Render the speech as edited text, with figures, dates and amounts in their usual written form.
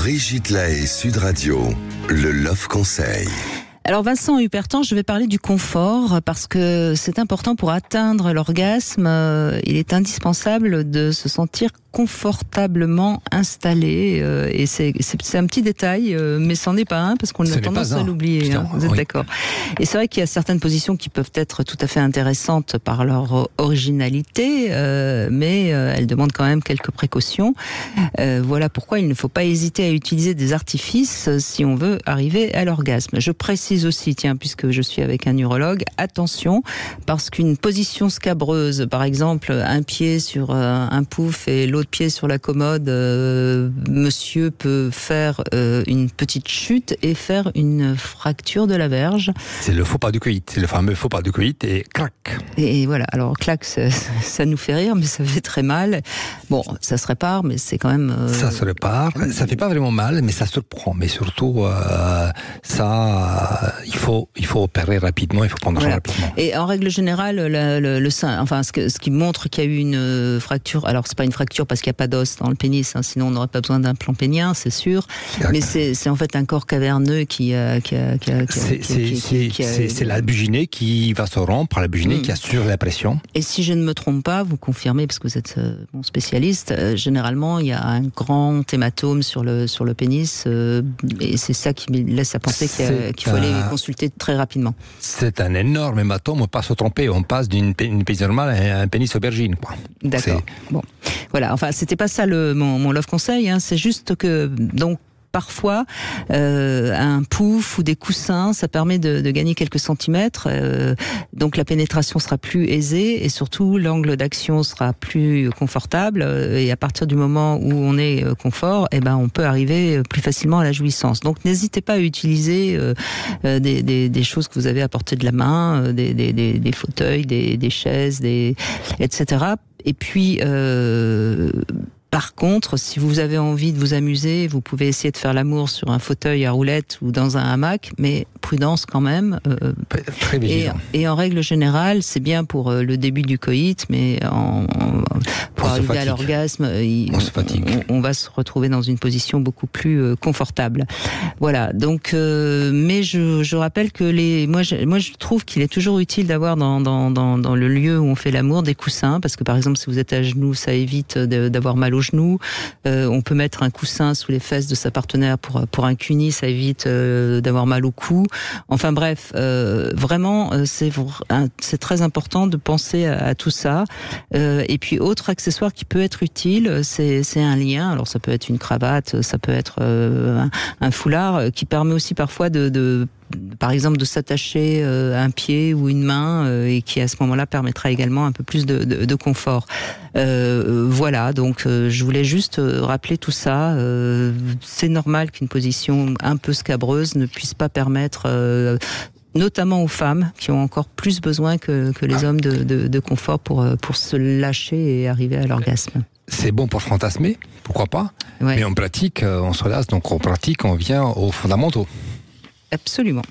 Brigitte Lahaie, Sud Radio, le Love Conseil. Alors Vincent Hupertan, je vais parler du confort parce que c'est important pour atteindre l'orgasme. Il est indispensable de se sentir confortablement installé et c'est un petit détail, mais c'en est pas un parce qu'on a tendance à l'oublier. Vous êtes d'accord? Et c'est vrai qu'il y a certaines positions qui peuvent être tout à fait intéressantes par leur originalité, mais elles demandent quand même quelques précautions. Voilà pourquoi il ne faut pas hésiter à utiliser des artifices si on veut arriver à l'orgasme. Je précise aussi, puisque je suis avec un urologue, attention, parce qu'une position scabreuse, par exemple, un pied sur un pouf et l'autre pied sur la commode, monsieur peut faire une petite chute et faire une fracture de la verge. C'est le faux pas du coït, c'est le fameux faux pas du coït et clac. Et voilà, alors clac, ça nous fait rire, mais ça fait très mal. Bon, ça se répare, mais c'est quand même... Ça se répare, ça fait pas vraiment mal, mais ça surprend. Mais surtout, il faut opérer rapidement, il faut prendre soin rapidement. Et en règle générale, le sein, enfin, ce qui montre qu'il y a eu une fracture, alors c'est pas une fracture parce qu'il n'y a pas d'os dans le pénis, sinon on n'aurait pas besoin d'un plan pénien, c'est sûr. Mais c'est en fait un corps caverneux qui c'est l'albuginé qui va se rompre, l'albuginé qui assure la pression. Et si je ne me trompe pas, vous confirmez parce que vous êtes mon spécialiste, généralement il y a un grand hématome sur le pénis et c'est ça qui me laisse à penser qu'il faut aller consulter très rapidement. C'est un énorme hématome, on ne peut pas se tromper, on passe d'une pénis normale à un pénis aubergine, quoi. D'accord. Bon, voilà. Enfin, c'était pas ça mon love conseil. C'est juste que donc. Parfois, un pouf ou des coussins, ça permet de gagner quelques centimètres. Donc la pénétration sera plus aisée et surtout l'angle d'action sera plus confortable. Et à partir du moment où on est confort, on peut arriver plus facilement à la jouissance. Donc n'hésitez pas à utiliser des choses que vous avez à portée de la main, des fauteuils, des chaises, etc. Et puis... Par contre, si vous avez envie de vous amuser, vous pouvez essayer de faire l'amour sur un fauteuil à roulettes ou dans un hamac, mais prudence quand même. Très vigilant. Et en règle générale, c'est bien pour le début du coït, mais pour arriver à l'orgasme, on va se retrouver dans une position beaucoup plus confortable. Voilà. Donc, mais je rappelle que moi je trouve qu'il est toujours utile d'avoir dans le lieu où on fait l'amour des coussins, parce que par exemple, si vous êtes à genoux, ça évite d'avoir mal aux genoux. On peut mettre un coussin sous les fesses de sa partenaire pour un cuni, ça évite d'avoir mal au cou. Enfin bref, vraiment, c'est très important de penser à tout ça. Et puis autre accessoire qui peut être utile, c'est un lien. Alors ça peut être une cravate, ça peut être un foulard qui permet aussi parfois par exemple de s'attacher un pied ou une main et qui à ce moment-là permettra également un peu plus de confort. Voilà, donc je voulais juste rappeler tout ça. C'est normal qu'une position un peu scabreuse ne puisse pas permettre notamment aux femmes qui ont encore plus besoin que les hommes de confort pour se lâcher et arriver à l'orgasme. C'est bon pour fantasmer, pourquoi pas, mais en pratique, on se lasse, donc en pratique, on vient aux fondamentaux. Absolument.